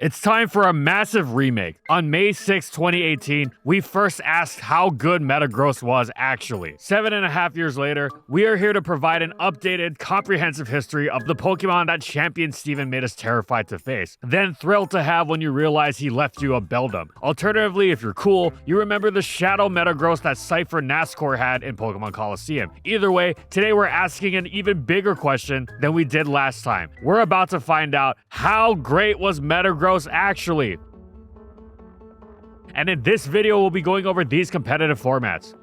It's time for a massive remake. On May 6, 2018, we first asked how good Metagross was actually. 7.5 years later, we are here to provide an updated, comprehensive history of the Pokemon that Champion Steven made us terrified to face, then thrilled to have when you realize he left you a Beldum. Alternatively, if you're cool, you remember the Shadow Metagross that Cypher Nascore had in Pokemon Coliseum. Either way, today we're asking an even bigger question than we did last time. We're about to find out how great was Metagross actually. And in this video, we'll be going over these competitive formats.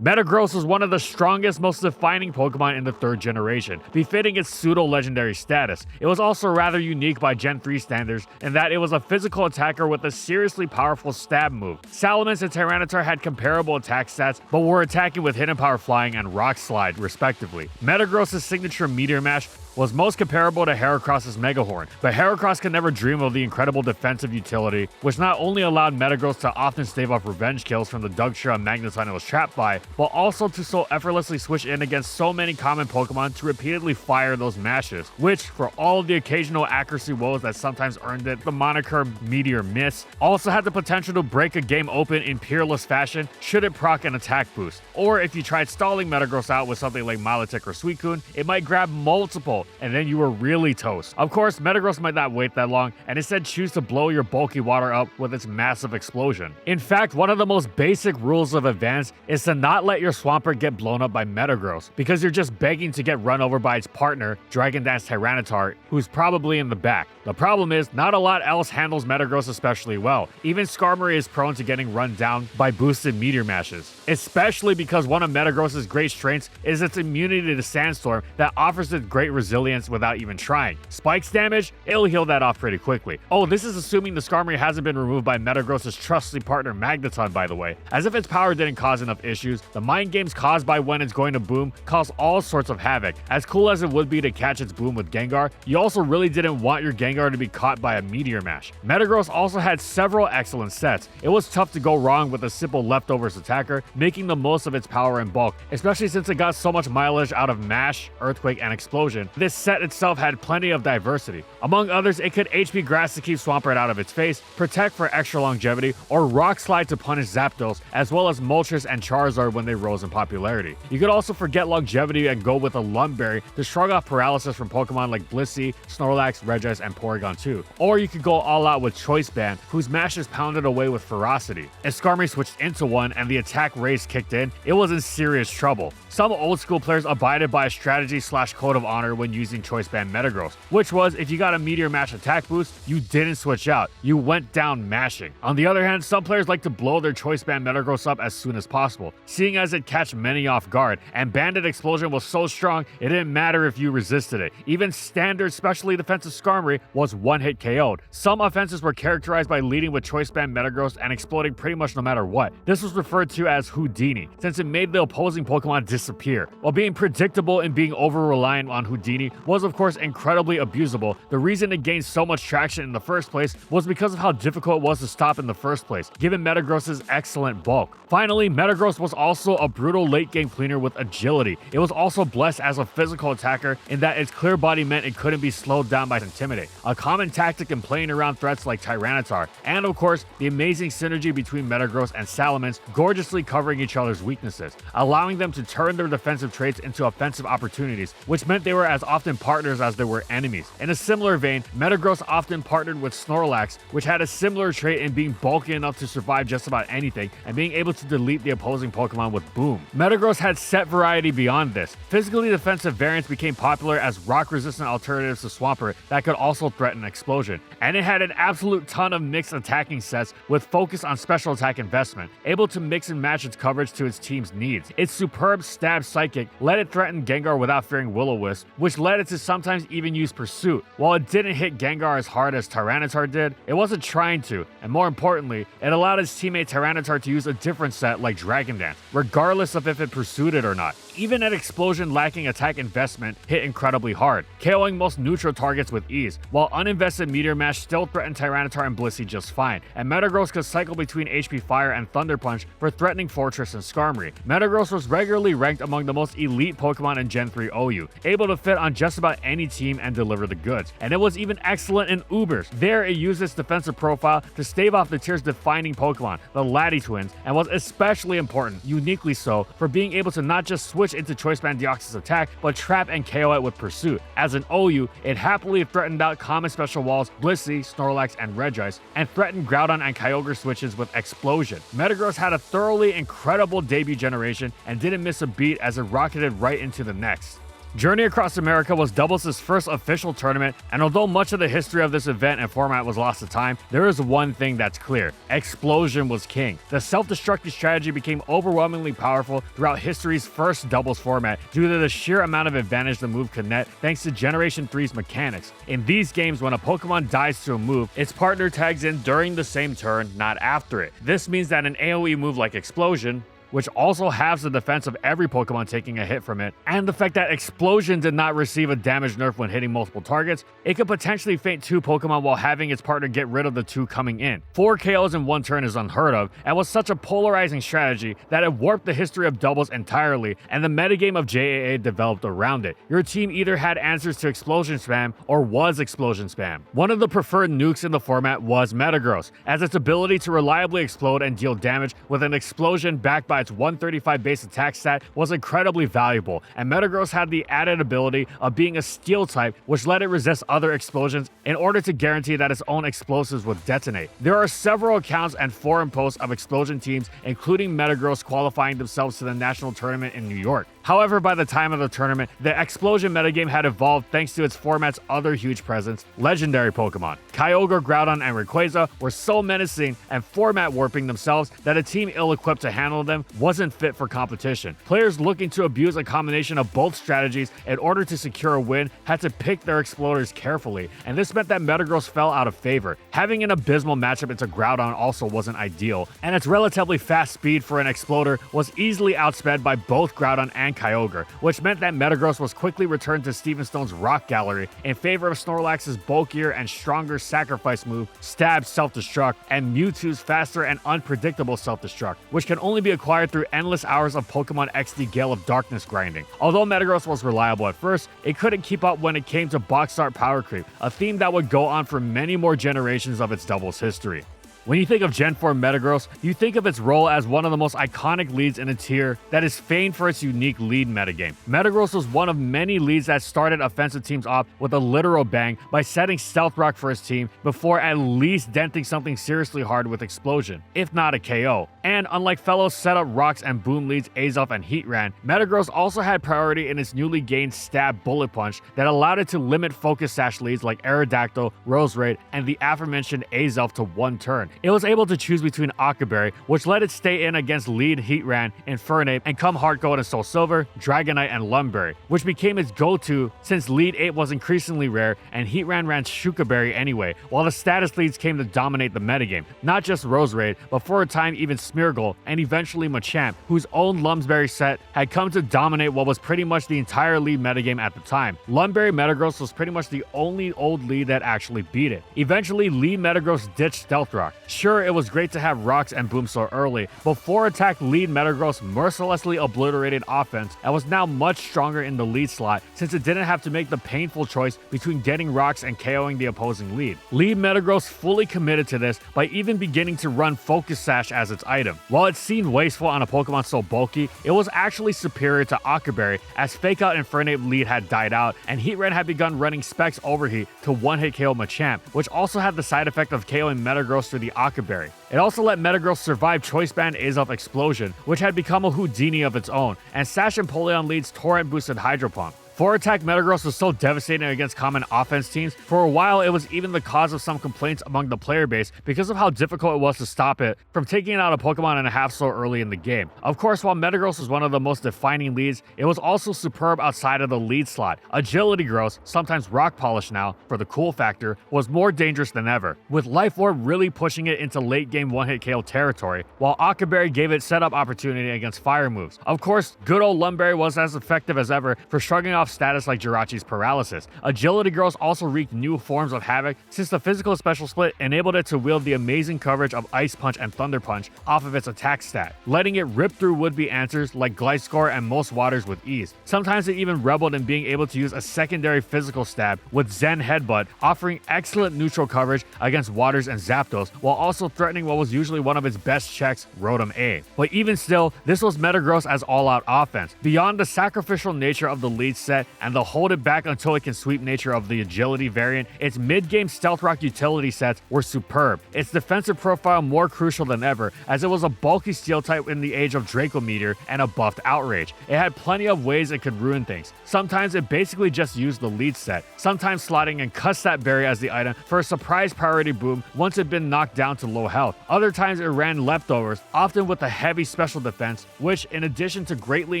Metagross was one of the strongest, most defining Pokemon in the 3rd generation, befitting its pseudo-legendary status. It was also rather unique by Gen 3 standards in that it was a physical attacker with a seriously powerful stab move. Salamence and Tyranitar had comparable attack stats, but were attacking with Hidden Power Flying and Rock Slide, respectively. Metagross' signature Meteor Mash was most comparable to Heracross's Megahorn, but Heracross could never dream of the incredible defensive utility, which not only allowed Metagross to often stave off revenge kills from the Dugtrio and Magneton it was trapped by, but also to so effortlessly switch in against so many common Pokemon to repeatedly fire those mashes, which, for all of the occasional accuracy woes that sometimes earned it the moniker Meteor Miss, also had the potential to break a game open in peerless fashion should it proc an attack boost. Or if you tried stalling Metagross out with something like Milotic or Suicune, it might grab multiple, and then you were really toast. Of course, Metagross might not wait that long, and instead choose to blow your bulky water up with its massive explosion. In fact, one of the most basic rules of Advance is to not let your Swampert get blown up by Metagross, because you're just begging to get run over by its partner, Dragon Dance Tyranitar, who's probably in the back. The problem is, not a lot else handles Metagross especially well. Even Skarmory is prone to getting run down by boosted Meteor Mashes, especially because one of Metagross's great strengths is its immunity to Sandstorm that offers it great resilience without even trying. Spikes damage, it'll heal that off pretty quickly. Oh, this is assuming the Skarmory hasn't been removed by Metagross's trusty partner Magneton, by the way. As if its power didn't cause enough issues, the mind games caused by when it's going to boom cause all sorts of havoc. As cool as it would be to catch its boom with Gengar, you also really didn't want your Gengar to be caught by a Meteor Mash. Metagross also had several excellent sets. It was tough to go wrong with a simple leftovers attacker, making the most of its power and bulk, especially since it got so much mileage out of Mash, Earthquake, and Explosion. This set itself had plenty of diversity. Among others, it could HP Grass to keep Swampert out of its face, Protect for extra longevity, or Rock Slide to punish Zapdos, as well as Moltres and Charizard when they rose in popularity. You could also forget longevity and go with a Lumberry to shrug off paralysis from Pokemon like Blissey, Snorlax, Regice, and Porygon 2. Or you could go all out with Choice Band, whose mashes pounded away with ferocity. If Skarmory switched into one and the attack raise kicked in, it was in serious trouble. Some old school players abided by a strategy / code of honor when using Choice Band Metagross, which was if you got a Meteor Mash attack boost, you didn't switch out, you went down mashing. On the other hand, some players like to blow their Choice Band Metagross up as soon as possible, seeing as it catch many off guard, and Banded Explosion was so strong it didn't matter if you resisted it. Even standard specially defensive Skarmory was one-hit KO'd. Some offenses were characterized by leading with Choice Band Metagross and exploding pretty much no matter what. This was referred to as Houdini, since it made the opposing Pokemon disappear. While being predictable and being over-reliant on Houdini was of course incredibly abusable, the reason it gained so much traction in the first place was because of how difficult it was to stop in the first place, given Metagross's excellent bulk. Finally, Metagross was also a brutal late-game cleaner with agility. It was also blessed as a physical attacker in that its clear body meant it couldn't be slowed down by Intimidate, a common tactic in playing around threats like Tyranitar, and of course, the amazing synergy between Metagross and Salamence gorgeously covering each other's weaknesses, allowing them to turn their defensive traits into offensive opportunities, which meant they were as often partners as they were enemies. In a similar vein, Metagross often partnered with Snorlax, which had a similar trait in being bulky enough to survive just about anything and being able to delete the opposing Pokemon with Boom. Metagross had set variety beyond this. Physically defensive variants became popular as rock-resistant alternatives to Swampert that could also threaten Explosion, and it had an absolute ton of mixed attacking sets with focus on special attack investment, able to mix and match its coverage to its team's needs. Its superb Stab Psychic let it threaten Gengar without fearing Will-O-Wisp, which led it to sometimes even use Pursuit. While it didn't hit Gengar as hard as Tyranitar did, it wasn't trying to, and more importantly, it allowed its teammate Tyranitar to use a different set like Dragon Dance, regardless of if it pursued it or not. even an Explosion lacking attack investment hit incredibly hard, KOing most neutral targets with ease, while uninvested Meteor Mash still threatened Tyranitar and Blissey just fine, and Metagross could cycle between HP Fire and Thunder Punch for threatening Fortress and Skarmory. Metagross was regularly ranked among the most elite Pokemon in Gen 3 OU, able to fit on just about any team and deliver the goods, and it was even excellent in Ubers. There it used its defensive profile to stave off the tier's defining Pokemon, the Laddie twins, and was especially important, uniquely so, for being able to not just switch into Choice Band Deoxys attack, but trap and KO it with Pursuit. As an OU, it happily threatened out common special walls, Blissey, Snorlax, and Regice, and threatened Groudon and Kyogre switches with Explosion. Metagross had a thoroughly incredible debut generation and didn't miss a beat as it rocketed right into the next. Journey Across America was Doubles' first official tournament, and although much of the history of this event and format was lost to time, there is one thing that's clear: Explosion was king. The self-destructive strategy became overwhelmingly powerful throughout history's first doubles format due to the sheer amount of advantage the move could net thanks to Generation 3's mechanics. In these games, when a Pokemon dies to a move, its partner tags in during the same turn, not after it. This means that an AoE move like Explosion, which also halves the defense of every Pokemon taking a hit from it, and the fact that Explosion did not receive a damage nerf when hitting multiple targets, it could potentially feint 2 Pokemon while having its partner get rid of the 2 coming in. 4 KOs in one turn is unheard of, and was such a polarizing strategy that it warped the history of doubles entirely, and the metagame of JAA developed around it. Your team either had answers to Explosion spam or was Explosion spam. One of the preferred nukes in the format was Metagross, as its ability to reliably explode and deal damage with an explosion backed by its 135 base attack stat was incredibly valuable, and Metagross had the added ability of being a steel type, which let it resist other explosions in order to guarantee that its own explosives would detonate. There are several accounts and forum posts of Explosion teams, including Metagross, qualifying themselves to the national tournament in New York. However, by the time of the tournament, the Explosion metagame had evolved thanks to its format's other huge presence, legendary Pokemon. Kyogre, Groudon, and Rayquaza were so menacing and format warping themselves that a team ill-equipped to handle them wasn't fit for competition. Players looking to abuse a combination of both strategies in order to secure a win had to pick their exploders carefully, and this meant that Metagross fell out of favor. Having an abysmal matchup into Groudon also wasn't ideal, and its relatively fast speed for an exploder was easily outsped by both Groudon and Kyogre, which meant that Metagross was quickly returned to Steven Stone's Rock Gallery in favor of Snorlax's bulkier and stronger Sacrifice move, Stab Self-Destruct, and Mewtwo's faster and unpredictable Self-Destruct, which can only be acquired through endless hours of Pokemon XD Gale of Darkness grinding. Although Metagross was reliable at first, it couldn't keep up when it came to box art power creep, a theme that would go on for many more generations of its doubles history. When you think of Gen 4 Metagross, you think of its role as one of the most iconic leads in a tier that is famed for its unique lead metagame. Metagross was one of many leads that started offensive teams off with a literal bang by setting Stealth Rock for his team before at least denting something seriously hard with Explosion, if not a KO. And unlike fellow setup rocks and boom leads Azelf and Heatran, Metagross also had priority in its newly gained Stab Bullet Punch that allowed it to limit Focus Sash leads like Aerodactyl, Roserade, and the aforementioned Azelf to one turn. It was able to choose between Octoberry, which let it stay in against lead Heatran, Infernape, and come Heart Gold and Soul Silver, Dragonite, and Lumberry, which became its go-to since lead 8 was increasingly rare and Heatran ran Shukaberry anyway, while the status leads came to dominate the metagame. Not just Roserade, but for a time even Smeargle, and eventually Machamp, whose own Lumberry set had come to dominate what was pretty much the entire lead metagame at the time. Lumberry Metagross was pretty much the only old lead that actually beat it. Eventually, lead Metagross ditched Stealth Rock. Sure, it was great to have Rocks and Boomslar early, but 4-attack lead Metagross mercilessly obliterated offense and was now much stronger in the lead slot since it didn't have to make the painful choice between getting Rocks and KOing the opposing lead. Lead Metagross fully committed to this by even beginning to run Focus Sash as its item. While it seemed wasteful on a Pokemon so bulky, it was actually superior to Octoberry as Fake Out Infernape lead had died out and Heatran had begun running Specs Overheat to one-hit KO Machamp, which also had the side effect of KOing Metagross through the Octoberry. It also let Metagross survive Choice Band Azelf Explosion, which had become a Houdini of its own, and Sash and Empoleon leads Torrent boosted Hydro Pump. 4 attack Metagross was so devastating against common offense teams, for a while it was even the cause of some complaints among the player base because of how difficult it was to stop it from taking out a Pokemon and a half so early in the game. Of course, while Metagross was one of the most defining leads, it was also superb outside of the lead slot. Agility Gross, sometimes Rock Polish now, for the cool factor, was more dangerous than ever, with Life Orb really pushing it into late game one-hit KO territory, while Aqua Berry gave it setup opportunity against fire moves. Of course, good old Lumberry was as effective as ever for shrugging off status like Jirachi's paralysis. Agility Gross also wreaked new forms of havoc since the physical special split enabled it to wield the amazing coverage of Ice Punch and Thunder Punch off of its attack stat, letting it rip through would-be answers like Gliscor and most waters with ease. Sometimes it even rebelled in being able to use a secondary physical stab with Zen Headbutt, offering excellent neutral coverage against waters and Zapdos, while also threatening what was usually one of its best checks, Rotom A. But even still, this was Metagross as all-out offense. Beyond the sacrificial nature of the lead set and the hold it back until it can sweep nature of the agility variant, its mid-game Stealth Rock utility sets were superb. Its defensive profile more crucial than ever, as it was a bulky steel type in the age of Draco Meteor and a buffed Outrage. It had plenty of ways it could ruin things. Sometimes it basically just used the lead set, sometimes slotting and Cussat Berry as the item for a surprise priority boom once it'd been knocked down to low health. Other times it ran leftovers, often with a heavy special defense, which, in addition to greatly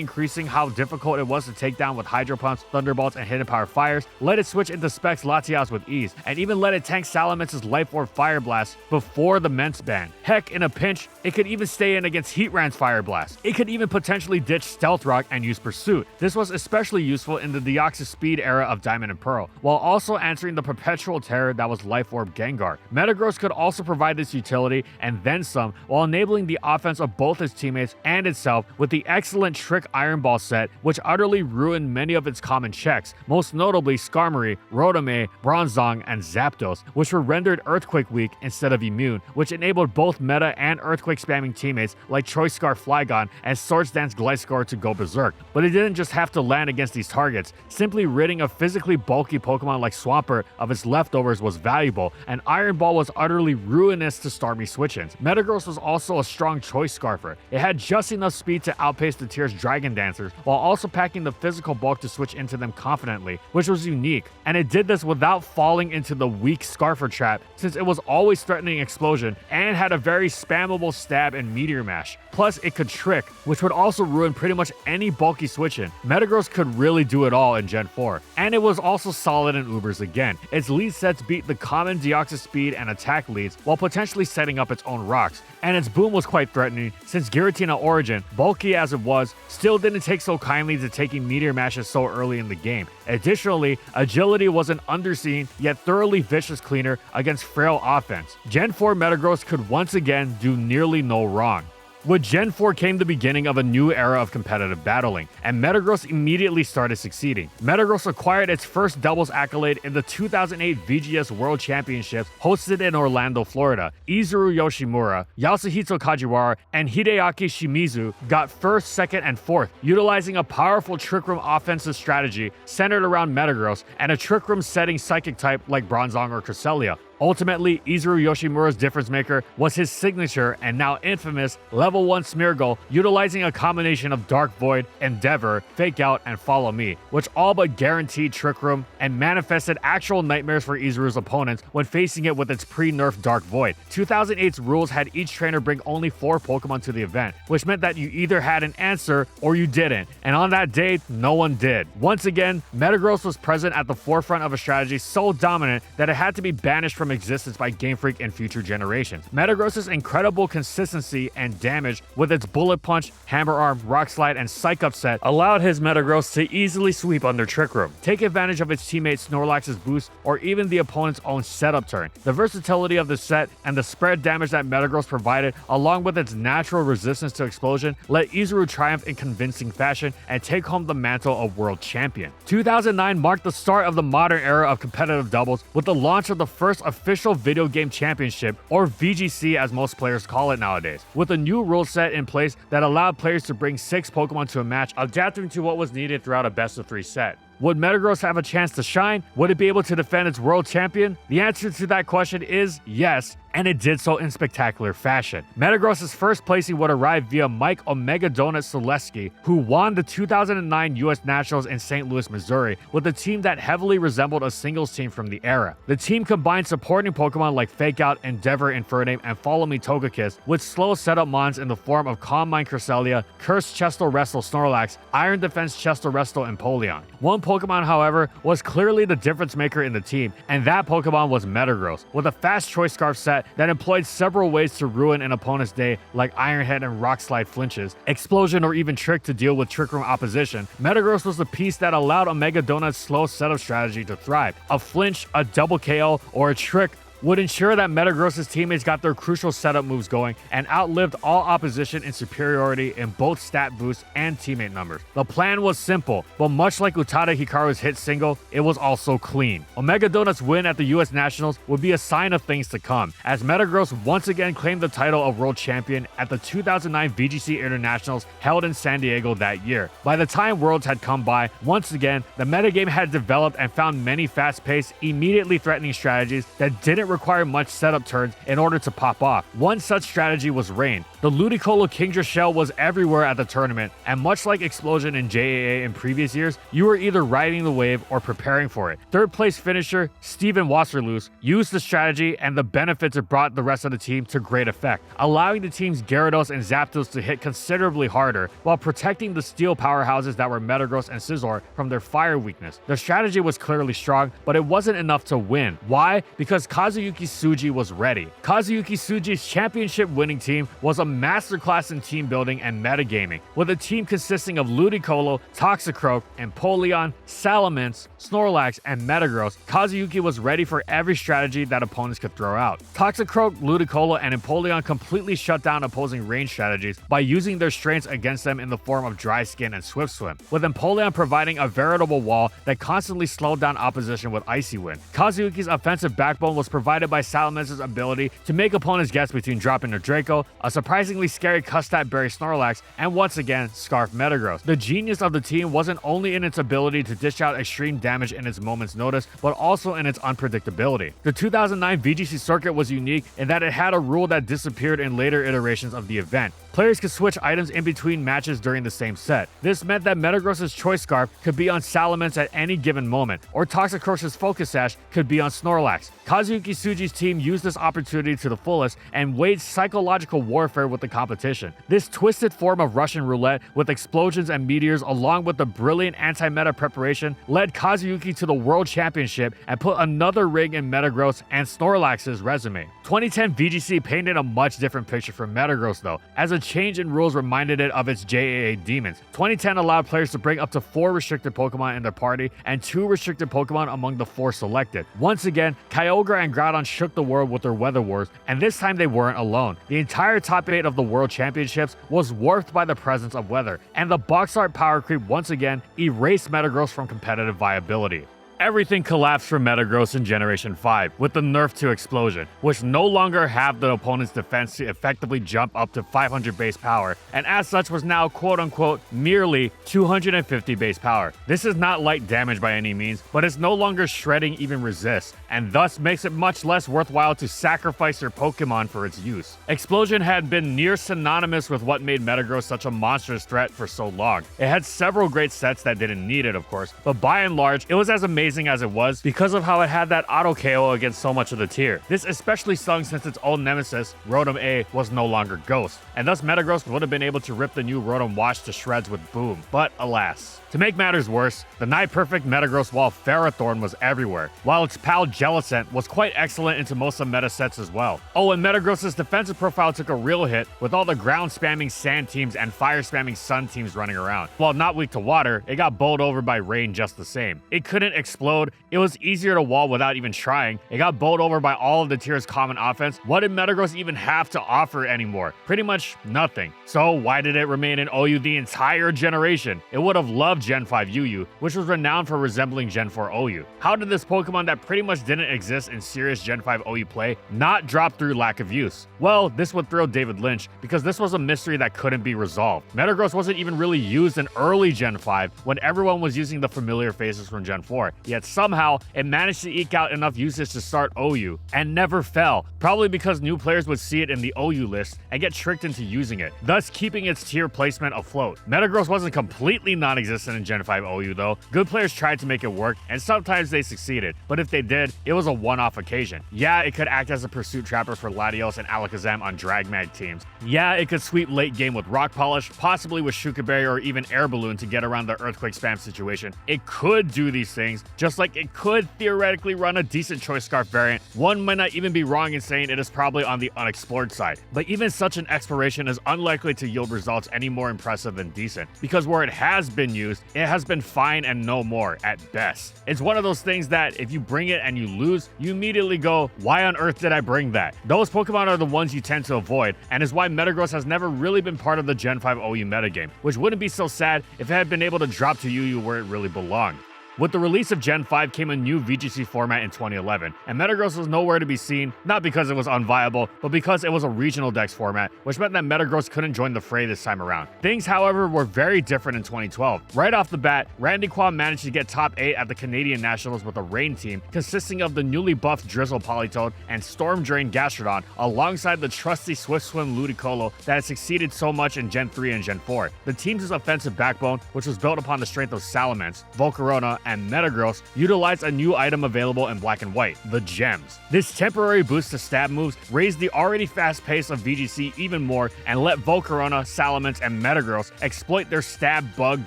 increasing how difficult it was to take down with Hydro Pumps, Thunderbolts, and Hidden Power Fires, let it switch into Specs Latias with ease, and even let it tank Salamence's Life Orb Fire Blast before the Mence ban. Heck, in a pinch, it could even stay in against Heatran's Fire Blast. It could even potentially ditch Stealth Rock and use Pursuit. This was especially useful in the Deoxys Speed era of Diamond and Pearl, while also answering the perpetual terror that was Life Orb Gengar. Metagross could also provide this utility and then some, while enabling the offense of both its teammates and itself with the excellent Trick Iron Ball set, which utterly ruined many of its common checks, most notably Skarmory, Rotom A, Bronzong, and Zapdos, which were rendered Earthquake weak instead of immune, which enabled both meta and Earthquake spamming teammates like Choice Scarf Flygon and Swords Dance Gliscor to go berserk. But it didn't just have to land against these targets. Simply ridding a physically bulky Pokemon like Swampert of its leftovers was valuable, and Iron Ball was utterly ruinous to Starmie switch-ins. Metagross was also a strong Choice Scarfer. It had just enough speed to outpace the tier's Dragon Dancers, while also packing the physical bulk to switch into them confidently, which was unique, and it did this without falling into the weak Scarfer trap, since it was always threatening explosion and had a very spammable stab and Meteor Mash. Plus, it could Trick, which would also ruin pretty much any bulky switch-in. Metagross could really do it all in Gen 4, and it was also solid in Ubers again. Its lead sets beat the common Deoxys Speed and attack leads, while potentially setting up its own rocks, and its boom was quite threatening, since Giratina Origin, bulky as it was, still didn't take so kindly to taking Meteor Mashes so early in the game. Additionally, Agility was an underseen yet thoroughly vicious cleaner against frail offense. Gen 4 Metagross could once again do nearly no wrong. With Gen 4 came the beginning of a new era of competitive battling, and Metagross immediately started succeeding. Metagross acquired its first doubles accolade in the 2008 VGS World Championships hosted in Orlando, Florida. Izuru Yoshimura, Yasuhito Kajiwara, and Hideaki Shimizu got first, second, and fourth, utilizing a powerful Trick Room offensive strategy centered around Metagross and a Trick Room setting Psychic type like Bronzong or Cresselia. Ultimately, Izuru Yoshimura's difference maker was his signature and now infamous level 1 Smeargle, utilizing a combination of Dark Void, Endeavor, Fake Out, and Follow Me, which all but guaranteed Trick Room and manifested actual nightmares for Izuru's opponents when facing it with its pre-nerf Dark Void. 2008's rules had each trainer bring only 4 Pokemon to the event, which meant that you either had an answer or you didn't, and on that day, no one did. Once again, Metagross was present at the forefront of a strategy so dominant that it had to be banished from existence by Game Freak in future generations. Metagross's incredible consistency and damage with its Bullet Punch, Hammer Arm, Rock Slide, and Psych Up set allowed his Metagross to easily sweep under Trick Room, take advantage of its teammate Snorlax's boost, or even the opponent's own setup turn. The versatility of the set and the spread damage that Metagross provided, along with its natural resistance to explosion, let Izuru triumph in convincing fashion and take home the mantle of World Champion. 2009 marked the start of the modern era of competitive doubles with the launch of the first official video game championship, or VGC as most players call it nowadays, with a new rule set in place that allowed players to bring 6 Pokemon to a match, adapting to what was needed throughout a best of 3 set. Would Metagross have a chance to shine? Would it be able to defend its world champion? The answer to that question is yes, and it did so in spectacular fashion. Metagross's first placing would arrive via Mike Omega Donut Selesky, who won the 2009 US Nationals in St. Louis, Missouri, with a team that heavily resembled a singles team from the era. The team combined supporting Pokemon like Fake Out, Endeavor, Infernape, and Follow Me Togekiss, with slow setup mons in the form of Calm Mind Cresselia, Curse Chestal Wrestle Snorlax, Iron Defense Chestal Wrestle Empoleon. One Pokemon, however, was clearly the difference maker in the team, and that Pokemon was Metagross, with a fast Choice Scarf set that employed several ways to ruin an opponent's day, like Iron Head and Rock Slide flinches, Explosion, or even Trick to deal with Trick Room opposition. Metagross was the piece that allowed Omega Donut's slow setup strategy to thrive. A flinch, a double KO, or a trick would ensure that Metagross's teammates got their crucial setup moves going and outlived all opposition in superiority in both stat boosts and teammate numbers. The plan was simple, but much like Utada Hikaru's hit single, it was also clean. Omega Donut's win at the US Nationals would be a sign of things to come, as Metagross once again claimed the title of world champion at the 2009 VGC Internationals held in San Diego that year. By the time Worlds had come by, once again, the metagame had developed and found many fast-paced, immediately threatening strategies that didn't require much setup turns in order to pop off. One such strategy was Rain. The Ludicolo Kingdra shell was everywhere at the tournament, and much like Explosion in JAA in previous years, you were either riding the wave or preparing for it. Third place finisher Steven Wasserloos used the strategy and the benefits it brought the rest of the team to great effect, allowing the team's Gyarados and Zapdos to hit considerably harder while protecting the steel powerhouses that were Metagross and Scizor from their fire weakness. The strategy was clearly strong, but it wasn't enough to win. Why? Because Kazuyuki Tsuji was ready. Kazuyuki Tsuji's championship winning team was a masterclass in team building and metagaming, with a team consisting of Ludicolo, Toxicroak, Empoleon, Salamence, Snorlax, and Metagross. Kazuyuki was ready for every strategy that opponents could throw out. Toxicroak, Ludicolo, and Empoleon completely shut down opposing range strategies by using their strengths against them in the form of Dry Skin and Swift Swim, with Empoleon providing a veritable wall that constantly slowed down opposition with Icy Wind. Kazuyuki's offensive backbone was provided by Salamence's ability to make opponents guess between dropping a Draco, a surprisingly scary Custap Berry Snorlax, and once again, Scarf Metagross. The genius of the team wasn't only in its ability to dish out extreme damage in its moment's notice, but also in its unpredictability. The 2009 VGC circuit was unique in that it had a rule that disappeared in later iterations of the event. Players could switch items in between matches during the same set. This meant that Metagross's Choice Scarf could be on Salamence at any given moment, or Toxicroak's Focus Sash could be on Snorlax. Kazuyuki Tsuji's team used this opportunity to the fullest and waged psychological warfare with the competition. This twisted form of Russian roulette with explosions and meteors, along with the brilliant anti-meta preparation, led Kazuyuki to the World Championship and put another ring in Metagross and Snorlax's resume. 2010 VGC painted a much different picture for Metagross though, as a change in rules reminded it of its JAA demons. 2010 allowed players to bring up to 4 restricted Pokemon in their party and 2 restricted Pokemon among the 4 selected. Once again, Kyogre and Groudon shook the world with their Weather Wars, and this time they weren't alone. The entire top 8 of the World Championships was dwarfed by the presence of weather, and the box art power creep once again erased Metagross from competitive viability. Everything collapsed for Metagross in Generation 5 with the nerf to Explosion, which no longer have the opponent's defense to effectively jump up to 500 base power, and as such was now quote-unquote merely 250 base power. This is not light damage by any means, but it's no longer shredding even resist, and thus makes it much less worthwhile to sacrifice your Pokemon for its use. Explosion had been near synonymous with what made Metagross such a monstrous threat for so long. It had several great sets that didn't need it, of course, but by and large, it was as amazing as it was because of how it had that auto KO against so much of the tier. This especially stung since its old nemesis, Rotom A, was no longer Ghost, and thus Metagross would have been able to rip the new Rotom Wash to shreds with Boom, but alas. To make matters worse, the nigh-perfect Metagross wall Ferrothorn was everywhere, while its pal Jellicent was quite excellent into most of meta sets as well. Oh, and Metagross's defensive profile took a real hit with all the ground-spamming sand teams and fire-spamming sun teams running around. While not weak to water, it got bowled over by rain just the same. It couldn't explode, it was easier to wall without even trying, it got bowled over by all of the tier's common offense. What did Metagross even have to offer anymore? Pretty much nothing. So why did it remain in OU the entire generation? It would have loved Gen 5 UU, which was renowned for resembling Gen 4 OU. How did this Pokemon that pretty much didn't exist in serious Gen 5 OU play, not dropped through lack of use? Well, this would throw David Lynch, because this was a mystery that couldn't be resolved. Metagross wasn't even really used in early Gen 5 when everyone was using the familiar faces from Gen 4, yet somehow it managed to eke out enough usage to start OU, and never fell, probably because new players would see it in the OU list and get tricked into using it, thus keeping its tier placement afloat. Metagross wasn't completely non-existent in Gen 5 OU though. Good players tried to make it work, and sometimes they succeeded, but if they did, it was a one-off occasion. Yeah, it could act as a pursuit trapper for Latios and Alakazam on Dragmag teams. Yeah, it could sweep late game with Rock Polish, possibly with Shukaberry or even Air Balloon to get around the Earthquake spam situation. It could do these things, just like it could theoretically run a decent Choice Scarf variant. One might not even be wrong in saying it is probably on the unexplored side, but even such an exploration is unlikely to yield results any more impressive than decent, because where it has been used, it has been fine and no more at best. It's one of those things that if you bring it and you lose, you immediately go, why on earth did I bring that? Those Pokemon are the ones you tend to avoid, and is why Metagross has never really been part of the Gen 5 OU metagame, which wouldn't be so sad if it had been able to drop to UU where it really belonged. With the release of Gen 5 came a new VGC format in 2011, and Metagross was nowhere to be seen, not because it was unviable, but because it was a regional dex format, which meant that Metagross couldn't join the fray this time around. Things, however, were very different in 2012. Right off the bat, Randy Quam managed to get top 8 at the Canadian Nationals with a rain team consisting of the newly buffed Drizzle Politoed and Storm Drain Gastrodon, alongside the trusty Swift Swim Ludicolo that had succeeded so much in Gen 3 and Gen 4. The team's offensive backbone, which was built upon the strength of Salamence, Volcarona, and Metagross, utilized a new item available in Black and White, the Gems. This temporary boost to stab moves raised the already fast pace of VGC even more and let Volcarona, Salamence, and Metagross exploit their stab, bug,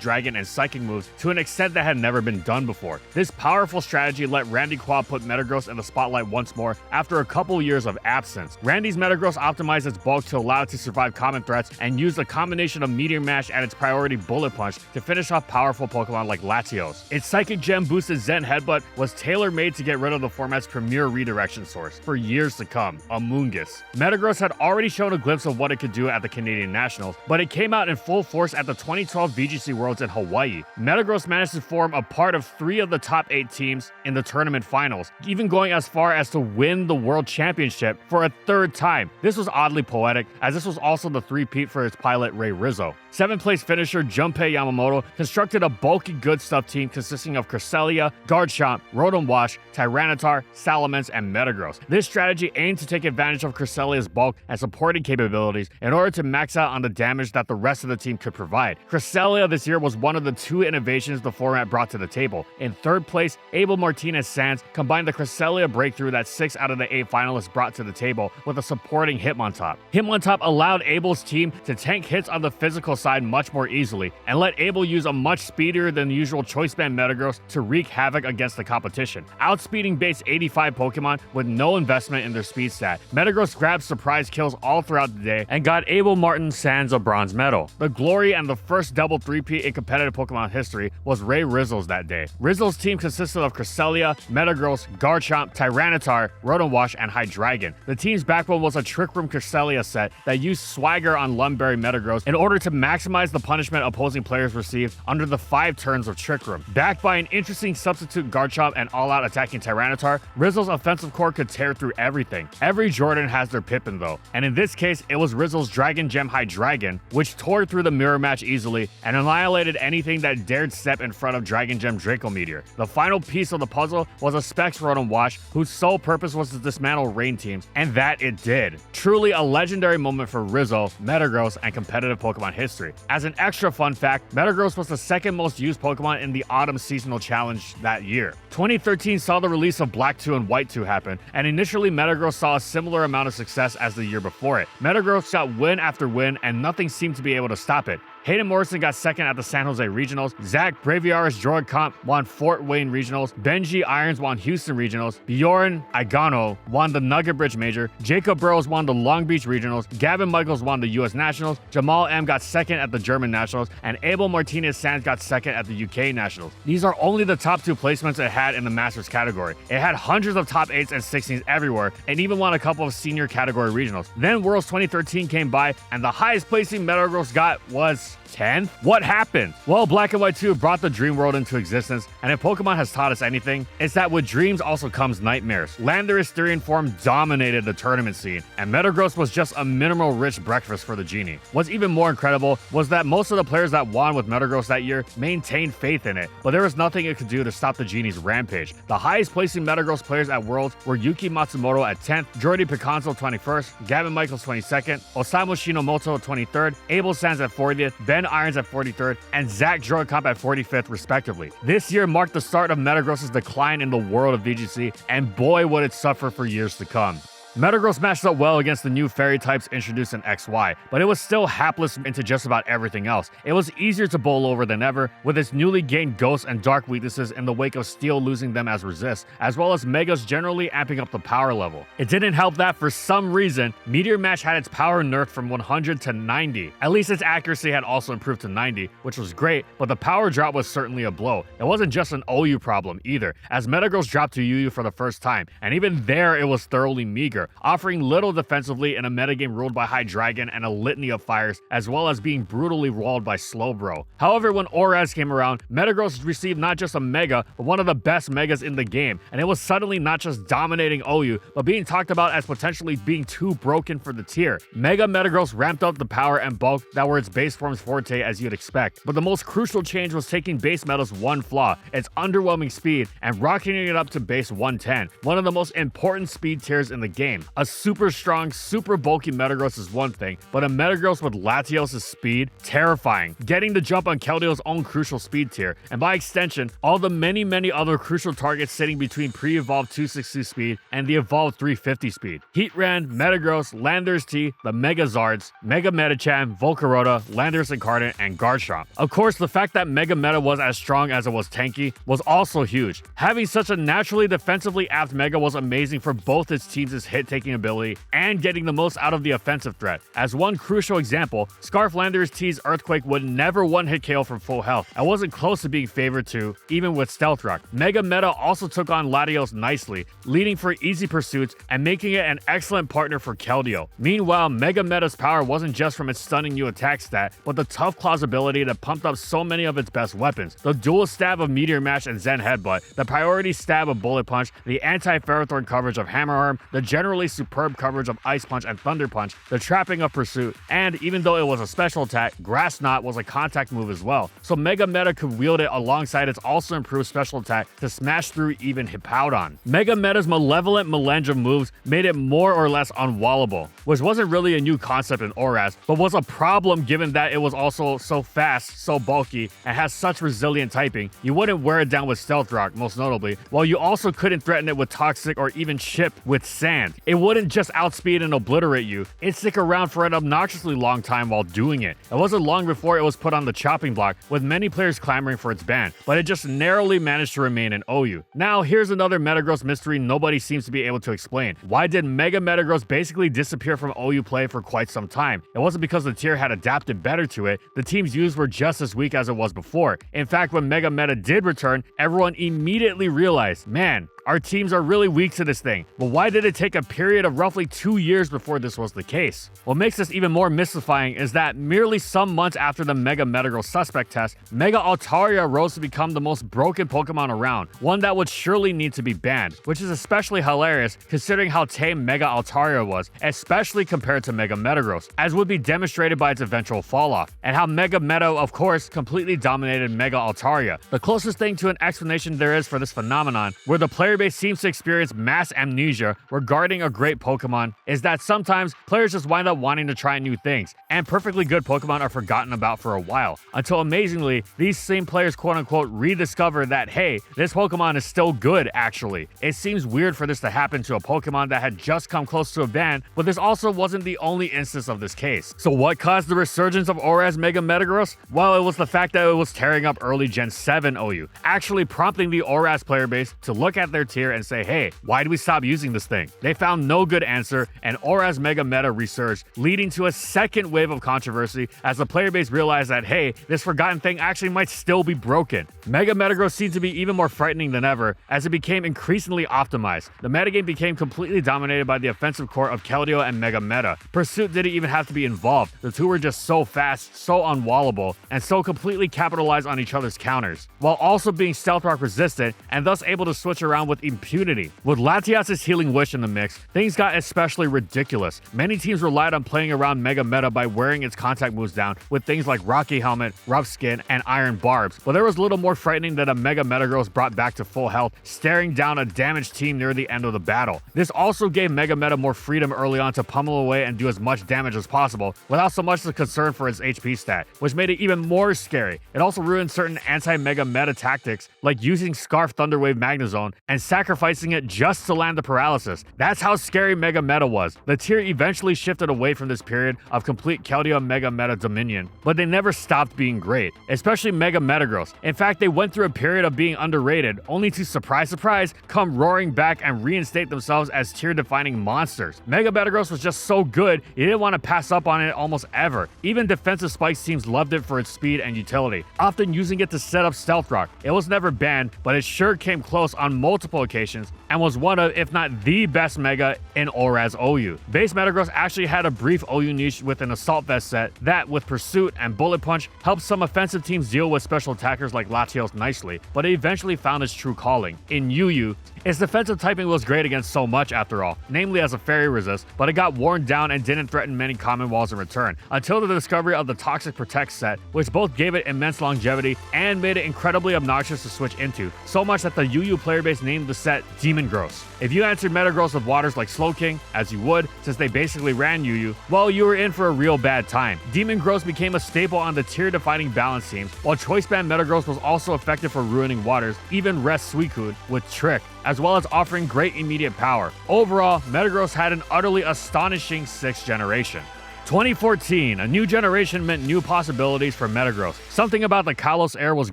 dragon, and psychic moves to an extent that had never been done before. This powerful strategy let Randy Quab put Metagross in the spotlight once more after a couple years of absence. Randy's Metagross optimized its bulk to allow it to survive common threats and used a combination of Meteor Mash and its priority Bullet Punch to finish off powerful Pokemon like Latios. Its Psychic Gem boosted Zen Headbutt was tailor-made to get rid of the format's premier redirection source for years to come, Amoonguss. Metagross had already shown a glimpse of what it could do at the Canadian Nationals, but it came out in full force at the 2012 VGC Worlds in Hawaii. Metagross managed to form a part of 3 of the top 8 teams in the tournament finals, even going as far as to win the World Championship for a 3rd time. This was oddly poetic, as this was also the 3-peat for its pilot Ray Rizzo. 7th place finisher Junpei Yamamoto constructed a bulky good stuff team consisting of Cresselia, Garchomp, Rotom Wash, Tyranitar, Salamence, and Metagross. This strategy aimed to take advantage of Cresselia's bulk and supporting capabilities in order to max out on the damage that the rest of the team could provide. Cresselia this year was one of the 2 innovations the format brought to the table. In 3rd place, Abel Martinez Sands combined the Cresselia breakthrough that 6 out of the 8 finalists brought to the table with a supporting Hitmontop. Hitmontop allowed Abel's team to tank hits on the physical side much more easily, and let Abel use a much speedier than usual Choice Band Metagross to wreak havoc against the competition. Outspeeding base 85 Pokemon with no investment in their speed stat, Metagross grabbed surprise kills all throughout the day and got Abel Martin Sands a bronze medal. The glory and the first double 3-peat in competitive Pokemon history was Ray Rizzo's that day. Rizzo's team consisted of Cresselia, Metagross, Garchomp, Tyranitar, Rotom Wash, and Hydreigon. The team's backbone was a Trick Room Cresselia set that used Swagger on Lumberry Metagross in order to maximize the punishment opposing players received under the 5 turns of Trick Room. Backed by an interesting substitute Garchomp and all-out attacking Tyranitar, Rizzo's offensive core could tear through everything. Every Jordan has their Pippin though, and in this case, it was Rizzo's Dragon Gem Hydreigon, which tore through the mirror match easily and annihilated anything that dared step in front of Dragon Gem Draco Meteor. The final piece of the puzzle was a Specs Rotom Wash, whose sole purpose was to dismantle rain teams, and that it did. Truly a legendary moment for Rizzo, Metagross, and competitive Pokemon history. As an extra fun fact, Metagross was the 2nd most used Pokemon in the Autumn Seasonal Challenge that year. 2013 saw the release of Black 2 and White 2 happen, and initially Metagross saw a similar amount of success as the year before it. Metagross got win after win, and nothing seemed to be able to stop it. Hayden Morrison got 2nd at the San Jose Regionals. Zach Braviaris Jorg Comp won Fort Wayne Regionals. Benji Irons won Houston Regionals. Bjorn Igano won the Nugget Bridge Major. Jacob Burrows won the Long Beach Regionals. Gavin Michaels won the US Nationals. Jamal M got 2nd at the German Nationals. And Abel Martinez Sands got 2nd at the UK Nationals. These are only the top 2 placements it had in the Masters category. It had hundreds of top 8s and 16s everywhere, and even won a couple of senior category regionals. Then Worlds 2013 came by, and the highest placing Metagross got was 10th? What happened? Well, Black and White 2 brought the Dream World into existence, and if Pokemon has taught us anything, it's that with dreams also comes nightmares. Landorus Therian form dominated the tournament scene, and Metagross was just a mineral-rich breakfast for the genie. What's even more incredible was that most of the players that won with Metagross that year maintained faith in it, but there was nothing it could do to stop the genie's rampage. The highest placing Metagross players at Worlds were Yuki Matsumoto at 10th, Jordy Picanzo 21st, Gavin Michaels 22nd, Osamu Shinomoto 23rd, Abel Sands at 40th, Ben Irons at 43rd, and Zach Joycomp at 45th respectively. This year marked the start of Metagross's decline in the world of VGC, and boy would it suffer for years to come. Metagross matched up well against the new fairy types introduced in XY, but it was still hapless into just about everything else. It was easier to bowl over than ever, with its newly gained Ghost and Dark weaknesses in the wake of Steel losing them as Resist, as well as Megas generally amping up the power level. It didn't help that for some reason, Meteor Mash had its power nerfed from 100 to 90. At least its accuracy had also improved to 90, which was great, but the power drop was certainly a blow. It wasn't just an OU problem either, as Metagross dropped to UU for the first time, and even there it was thoroughly meager, offering little defensively in a metagame ruled by High Dragon and a litany of fires, as well as being brutally walled by Slowbro. However, when ORAS came around, Metagross received not just a Mega, but one of the best Megas in the game, and it was suddenly not just dominating OU, but being talked about as potentially being too broken for the tier. Mega Metagross ramped up the power and bulk that were its base form's forte as you'd expect, but the most crucial change was taking base Meta's one flaw, its underwhelming speed, and rocketing it up to base 110, one of the most important speed tiers in the game. A super strong, super bulky Metagross is one thing, but a Metagross with Latios' speed, terrifying, getting the jump on Keldeo's own crucial speed tier, and by extension, all the many other crucial targets sitting between pre-evolved 262 speed and the evolved 350 speed. Heatran, Metagross, Landorus T, the Megazards, Mega Metacham, Volcarona, Landorus Incarnate, and Garchomp. Of course, the fact that Mega Meta was as strong as it was tanky was also huge. Having such a naturally defensively apt Mega was amazing for both its teams' hit-taking ability and getting the most out of the offensive threat. As one crucial example, Scarf Landorus T's Earthquake would never one-hit KO from full health and wasn't close to being favored to, even with Stealth Rock. Mega Meta also took on Latios nicely, leading for easy pursuits and making it an excellent partner for Keldeo. Meanwhile, Mega Meta's power wasn't just from its stunning new attack stat, but the Tough Claws ability that pumped up so many of its best weapons. The dual stab of Meteor Mash and Zen Headbutt, the priority stab of Bullet Punch, the anti-Ferrothorn coverage of Hammer Arm, the generally superb coverage of Ice Punch and Thunder Punch, the trapping of Pursuit, and even though it was a special attack, Grass Knot was a contact move as well, so Mega Meta could wield it alongside its also improved special attack to smash through even Hippowdon. Mega Meta's malevolent melange moves made it more or less unwallable, which wasn't really a new concept in ORAS, but was a problem given that it was also so fast, so bulky, and has such resilient typing. You wouldn't wear it down with Stealth Rock, most notably, while you also couldn't threaten it with Toxic or even Chip with Sand. It wouldn't just outspeed and obliterate you, it'd stick around for an obnoxiously long time while doing it. It wasn't long before it was put on the chopping block, with many players clamoring for its ban, but it just narrowly managed to remain in OU. Now, here's another Metagross mystery nobody seems to be able to explain. Why did Mega Metagross basically disappear from OU play for quite some time? It wasn't because the tier had adapted better to it, the teams used were just as weak as it was before. In fact, when Mega Meta did return, everyone immediately realized, man, our teams are really weak to this thing. But why did it take a period of roughly 2 years before this was the case? What makes this even more mystifying is that merely some months after the Mega Metagross suspect test, Mega Altaria rose to become the most broken Pokemon around, one that would surely need to be banned, which is especially hilarious considering how tame Mega Altaria was, especially compared to Mega Metagross, as would be demonstrated by its eventual falloff, and how Mega Meta, of course, completely dominated Mega Altaria. The closest thing to an explanation there is for this phenomenon, where the player base seems to experience mass amnesia regarding a great Pokemon, is that sometimes players just wind up wanting to try new things, and perfectly good Pokemon are forgotten about for a while, until amazingly, these same players quote-unquote rediscover that, hey, this Pokemon is still good actually. It seems weird for this to happen to a Pokemon that had just come close to a ban, but this also wasn't the only instance of this case. So what caused the resurgence of ORAS Mega Metagross? Well, it was the fact that it was tearing up early Gen 7 OU, actually prompting the ORAS player base to look at their entire tier and say, hey, why do we stop using this thing? They found no good answer, and Auraz Mega Meta resurged, leading to a second wave of controversy as the player base realized that, hey, this forgotten thing actually might still be broken. Mega Metagross seemed to be even more frightening than ever as it became increasingly optimized. The metagame became completely dominated by the offensive core of Keldeo and Mega Meta. Pursuit didn't even have to be involved. The two were just so fast, so unwallable, and so completely capitalized on each other's counters, while also being Stealth Rock resistant and thus able to switch around with impunity. With Latias's Healing Wish in the mix, things got especially ridiculous. Many teams relied on playing around Mega Meta by wearing its contact moves down with things like Rocky Helmet, Rough Skin, and Iron Barbs, but there was little more frightening than a Mega Metagross brought back to full health, staring down a damaged team near the end of the battle. This also gave Mega Meta more freedom early on to pummel away and do as much damage as possible, without so much the concern for its HP stat, which made it even more scary. It also ruined certain anti-Mega Meta tactics, like using Scarf Thunderwave Magnezone and sacrificing it just to land the paralysis. That's how scary Mega Meta was. The tier eventually shifted away from this period of complete Keldeo Mega Meta dominion, but they never stopped being great, especially Mega Metagross. In fact, they went through a period of being underrated, only to, surprise surprise, come roaring back and reinstate themselves as tier-defining monsters. Mega Metagross was just so good, you didn't want to pass up on it almost ever. Even defensive Spikes teams loved it for its speed and utility, often using it to set up Stealth Rock. It was never banned, but it sure came close on multiple occasions and was one of, if not the best Mega in Auraz OU. Base Metagross actually had a brief OU niche with an Assault Vest set that, with Pursuit and Bullet Punch, helped some offensive teams deal with special attackers like Latios nicely, but it eventually found its true calling. In UU, its defensive typing was great against so much after all, namely as a fairy resist, but it got worn down and didn't threaten many common walls in return, until the discovery of the Toxic Protect set, which both gave it immense longevity and made it incredibly obnoxious to switch into, so much that the UU player base named the set Demon Gross. If you answered Metagross with waters like Slowking, as you would, since they basically ran UU, well, you were in for a real bad time. Demon Gross became a staple on the tier-defining balance teams, while Choice Band Metagross was also effective for ruining waters, even Rest Suicune with Trick, as well as offering great immediate power. Overall, Metagross had an utterly astonishing 6th generation. 2014, a new generation meant new possibilities for Metagross. Something about the Kalos era was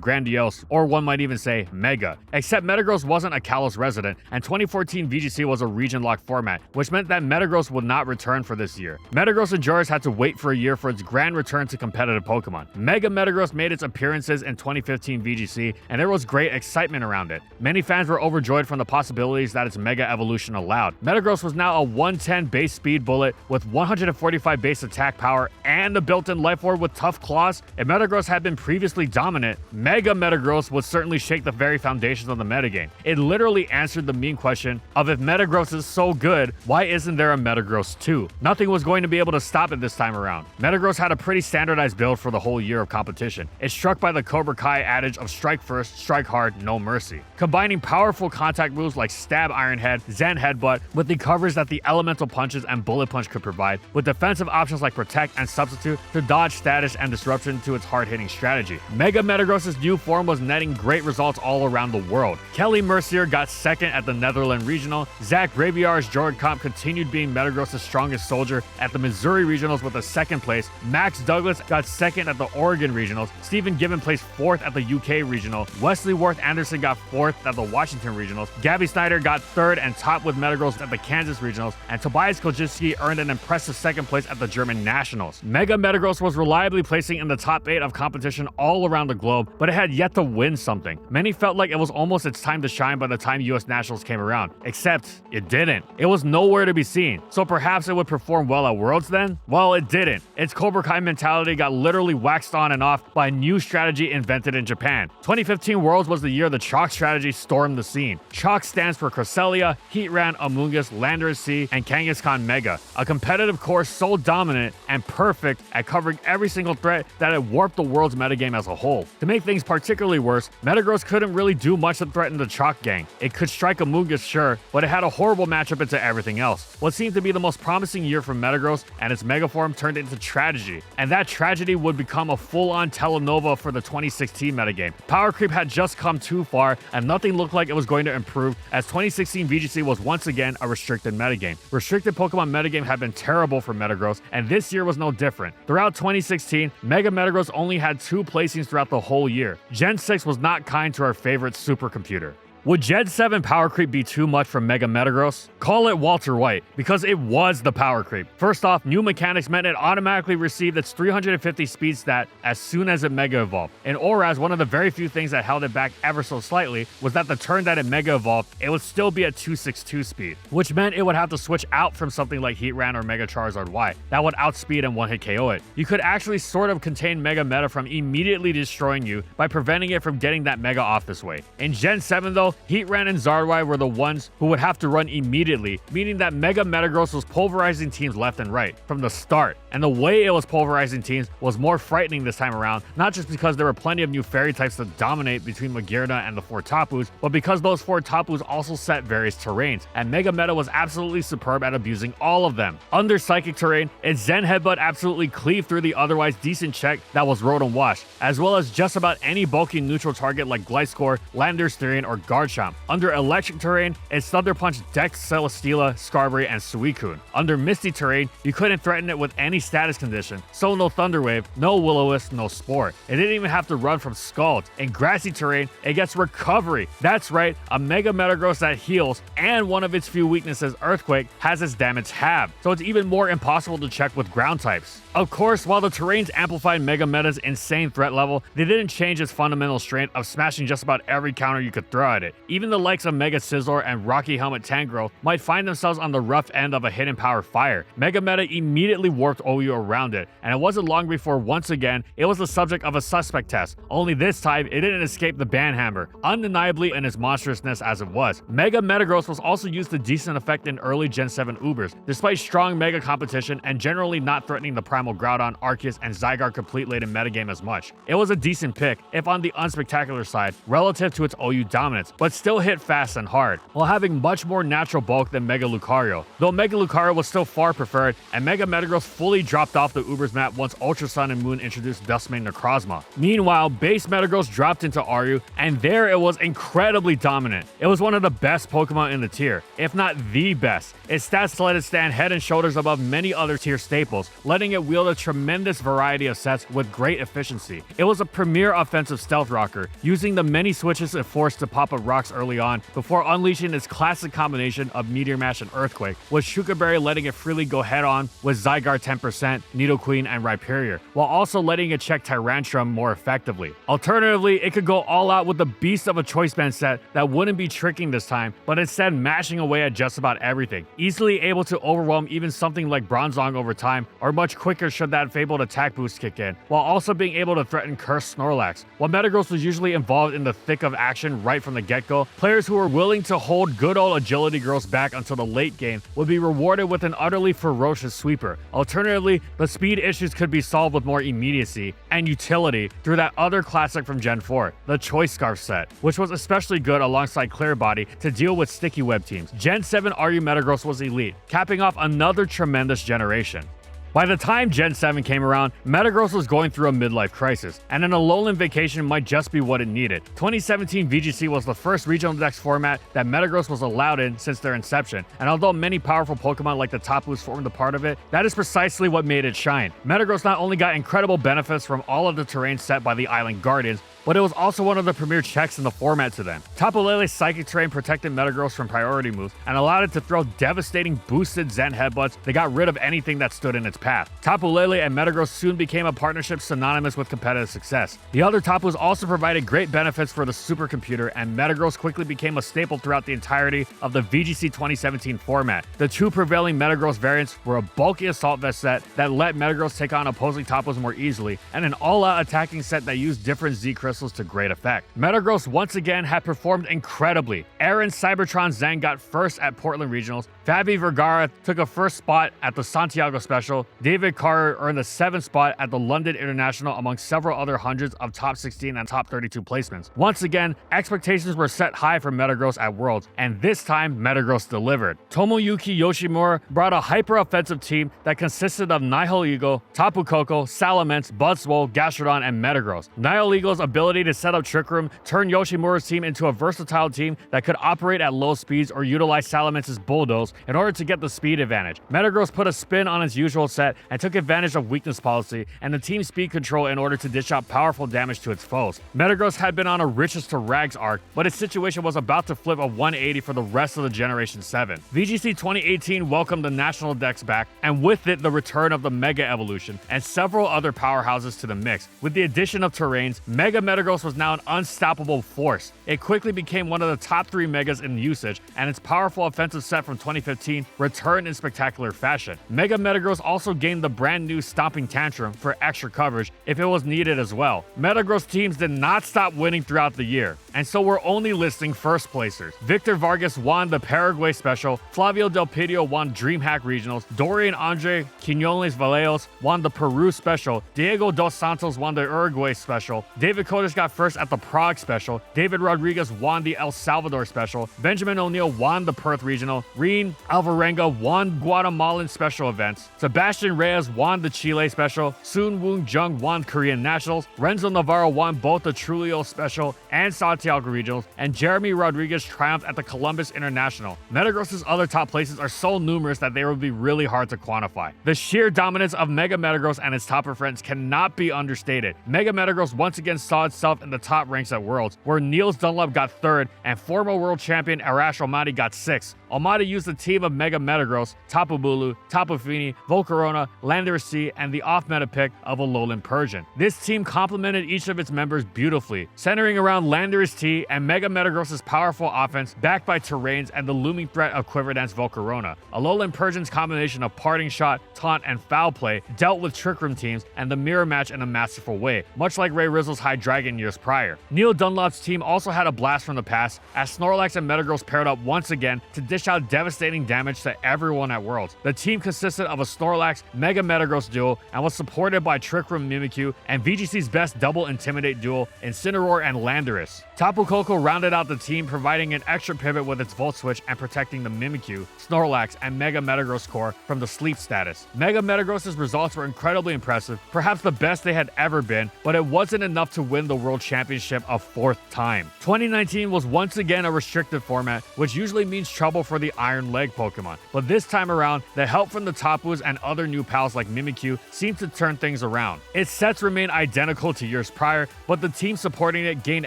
grandiose, or one might even say mega. Except Metagross wasn't a Kalos resident, and 2014 VGC was a region-locked format, which meant that Metagross would not return for this year. Metagross and Joris had to wait for a year for its grand return to competitive Pokemon. Mega Metagross made its appearances in 2015 VGC, and there was great excitement around it. Many fans were overjoyed from the possibilities that its Mega evolution allowed. Metagross was now a 110 base speed bullet with 145 base attack power and a built-in life orb with tough claws. If Metagross had been previously dominant, Mega Metagross would certainly shake the very foundations of the metagame. It literally answered the meme question of, if Metagross is so good, why isn't there a Metagross 2? Nothing was going to be able to stop it this time around. Metagross had a pretty standardized build for the whole year of competition. It struck by the Cobra Kai adage of strike first, strike hard, no mercy, combining powerful contact moves like Stab Iron Head, Zen Headbutt with the covers that the Elemental Punches and Bullet Punch could provide, with defensive options like Protect and Substitute to dodge status and disruption to its hard-hitting strategy. Mega Metagross's new form was netting great results all around the world. Kelly Mercier got second at the Netherlands Regional, Zach Rabiar's Jordan Comp continued being Metagross's strongest soldier at the Missouri Regionals with a second place, Max Douglas got second at the Oregon Regionals, Stephen Gibbon placed fourth at the UK Regional, Wesley Worth Anderson got fourth at the Washington Regionals, Gabby Snyder got third and topped with Metagross at the Kansas Regionals, and Tobias Kojiski earned an impressive second place at the German Nationals. Mega Metagross was reliably placing in the top 8 of competition all around the globe, but it had yet to win something. Many felt like it was almost its time to shine by the time US Nationals came around, except it didn't. It was nowhere to be seen, so perhaps it would perform well at Worlds then? Well, it didn't. Its Cobra Kai mentality got literally waxed on and off by a new strategy invented in Japan. 2015 Worlds was the year the Chalk strategy stormed the scene. Chalk stands for Cresselia, Heatran, Amoonguss, Landorus C, and Kangaskhan Mega, a competitive core so dominant and perfect at covering every single threat that it warped the world's metagame as a whole. To make things particularly worse, Metagross couldn't really do much to threaten the Chalk gang. It could strike Amoonguss, sure, but it had a horrible matchup into everything else. What seemed to be the most promising year for Metagross and its Mega form turned into tragedy, and that tragedy would become a full-on telenova for the 2016 metagame. Power creep had just come too far, and nothing looked like it was going to improve, as 2016 VGC was once again a restricted metagame. Restricted Pokemon metagame had been terrible for Metagross, and this year was no different. Throughout 2016, Mega Metagross only had 2 placings throughout the whole year. Gen 6 was not kind to our favorite supercomputer. Would Gen 7 power creep be too much for Mega Metagross? Call it Walter White, because it was the power creep. First off, new mechanics meant it automatically received its 350 speed stat as soon as it Mega Evolved. In Oraz, one of the very few things that held it back ever so slightly was that the turn that it Mega Evolved, it would still be at 262 speed, which meant it would have to switch out from something like Heatran or Mega Charizard Y. That would outspeed and one-hit KO it. You could actually sort of contain Mega Meta from immediately destroying you by preventing it from getting that Mega off this way. In Gen 7 though, Heatran and Zardwai were the ones who would have to run immediately, meaning that Mega Metagross was pulverizing teams left and right from the start. And the way it was pulverizing teams was more frightening this time around, not just because there were plenty of new fairy types to dominate between Magearna and the 4 Tapus, but because those 4 Tapus also set various terrains, and Mega Meta was absolutely superb at abusing all of them. Under Psychic terrain, its Zen Headbutt absolutely cleaved through the otherwise decent check that was Rotom Wash, as well as just about any bulky neutral target like Gliscor, Landorus Therian, or Garchomp. Under Electric terrain, its Thunder Punch Dex Celesteela, Skarmory, and Suicune. Under Misty terrain, you couldn't threaten it with any status condition, so no Thunder Wave, no Will-O-Wisp, no Spore. It didn't even have to run from Scald. In Grassy terrain, it gets Recovery. That's right, a Mega Metagross that heals, and one of its few weaknesses, Earthquake, has its damage halved, so it's even more impossible to check with ground types. Of course, while the terrains amplified Mega Meta's insane threat level, they didn't change its fundamental strength of smashing just about every counter you could throw at it. Even the likes of Mega Scizor and Rocky Helmet Tangrowth might find themselves on the rough end of a hidden power fire. Mega Meta immediately warped OU around it, and it wasn't long before once again it was the subject of a suspect test, only this time it didn't escape the banhammer, undeniably in its monstrousness as it was. Mega Metagross was also used to decent effect in early Gen 7 Ubers, despite strong Mega competition and generally not threatening the Primal Groudon, Arceus, and Zygarde complete-laden metagame as much. It was a decent pick, if on the unspectacular side, relative to its OU dominance, but still hit fast and hard, while having much more natural bulk than Mega Lucario, though Mega Lucario was still far preferred, and Mega Metagross fully dropped off the Ubers map once Ultra Sun and Moon introduced Duskmane Necrozma. Meanwhile, base Metagross dropped into Aru, and there it was incredibly dominant. It was one of the best Pokemon in the tier, if not the best. Its stats let it stand head and shoulders above many other tier staples, letting it wield a tremendous variety of sets with great efficiency. It was a premier offensive stealth rocker, using the many switches it forced to pop up rocks early on before unleashing its classic combination of Meteor Mash and Earthquake, with Shuka Berry letting it freely go head on with Zygarde 10%, Nidoqueen, and Rhyperior, while also letting it check Tyrantrum more effectively. Alternatively, it could go all out with the beast of a Choice Band set that wouldn't be tricking this time, but instead mashing away at just about everything, easily able to overwhelm even something like Bronzong over time, or much quicker should that fabled attack boost kick in, while also being able to threaten Cursed Snorlax. While Metagross was usually involved in the thick of action right from the get-go, players who were willing to hold good old Agility Girls back until the late game would be rewarded with an utterly ferocious sweeper. Alternatively, the speed issues could be solved with more immediacy and utility through that other classic from Gen 4, the Choice Scarf set, which was especially good alongside Clear Body to deal with sticky web teams. Gen 7 RU Metagross was elite, capping off another tremendous generation. By the time Gen 7 came around, Metagross was going through a midlife crisis, and an Alolan vacation might just be what it needed. 2017 VGC was the first regional dex format that Metagross was allowed in since their inception, and although many powerful Pokemon like the Tapus formed a part of it, that is precisely what made it shine. Metagross not only got incredible benefits from all of the terrain set by the Island Guardians, but it was also one of the premier checks in the format to them. Tapu Lele's Psychic terrain protected Metagross from priority moves and allowed it to throw devastating boosted Zen headbutts that got rid of anything that stood in its path. Tapu Lele and Metagross soon became a partnership synonymous with competitive success. The other Tapus also provided great benefits for the supercomputer, and Metagross quickly became a staple throughout the entirety of the VGC 2017 format. The two prevailing Metagross variants were a bulky Assault Vest set that let Metagross take on opposing Tapus more easily, and an all-out attacking set that used different Z crystals to great effect. Metagross once again had performed incredibly. Aaron Cybertron Zang got first at Portland Regionals, Fabi Vergara took a first spot at the Santiago Special, David Carter earned the 7th spot at the London International among several other hundreds of top 16 and top 32 placements. Once again, expectations were set high for Metagross at Worlds, and this time Metagross delivered. Tomoyuki Yoshimura brought a hyper-offensive team that consisted of Nihilego, Tapu Koko, Salamence, Buzzwole, Gastrodon, and Metagross. Nihilego's ability to set up Trick Room turned Yoshimura's team into a versatile team that could operate at low speeds or utilize Salamence's Bulldoze, in order to get the speed advantage. Metagross put a spin on its usual set and took advantage of weakness policy and the team speed control in order to dish out powerful damage to its foes. Metagross had been on a riches to rags arc, but its situation was about to flip a 180 for the rest of the Generation 7. VGC 2018 welcomed the national decks back, and with it the return of the Mega Evolution and several other powerhouses to the mix. With the addition of terrains, Mega Metagross was now an unstoppable force. It quickly became one of the top 3 Megas in usage, and its powerful offensive set from 2015 returned in spectacular fashion. Mega Metagross also gained the brand new Stomping Tantrum for extra coverage if it was needed as well. Metagross teams did not stop winning throughout the year, and so we're only listing first placers. Victor Vargas won the Paraguay Special, Flavio Del Pidio won DreamHack Regionals, Dorian Andre Quinones Vallejos won the Peru Special, Diego Dos Santos won the Uruguay Special, David Kodesh got first at the Prague Special, David Rodriguez won the El Salvador Special, Benjamin O'Neill won the Perth Regional, Reen Alvarenga won Guatemalan Special events, Sebastian Reyes won the Chile Special, Soon Woong Jung won Korean Nationals, Renzo Navarro won both the Trujillo Special and Santiago Regionals, and Jeremy Rodriguez triumphed at the Columbus International. Metagross's other top places are so numerous that they would be really hard to quantify. The sheer dominance of Mega Metagross and its top friends cannot be understated. Mega Metagross once again saw itself in the top ranks at Worlds, where Niels Dunlop got 3rd and former world champion Arash Almaty got 6th. Almaty used a team of Mega Metagross, Tapu Bulu, Tapu Fini, Volcarona, Landorus C, and the off-meta pick of Alolan Persian. This team complemented each of its members beautifully, centering around Landorus T and Mega Metagross's powerful offense backed by terrains and the looming threat of Quiver Dance Volcarona. Alolan Persian's combination of Parting Shot, Taunt, and Foul Play dealt with Trick Room teams and the Mirror Match in a masterful way, much like Ray Rizzle's High Dragon years prior. Neil Dunlop's team also had a blast from the past, as Snorlax and Metagross paired up once again to dish out devastating damage to everyone at Worlds. The team consisted of a Snorlax Mega Metagross duo and was supported by Trick Room Mimikyu and VGC's best double Intimidate duo, Incineroar and Landorus. Tapu Koko rounded out the team, providing an extra pivot with its Volt Switch and protecting the Mimikyu, Snorlax, and Mega Metagross core from the sleep status. Mega Metagross's results were incredibly impressive, perhaps the best they had ever been, but it wasn't enough to win the World Championship a 4th time. 2019 was once again a restricted format, which usually means trouble for the Iron Leg Pokemon, but this time around, the help from the Tapus and other new pals like Mimikyu seemed to turn things around. Its sets remained identical to years prior, but the team supporting it gained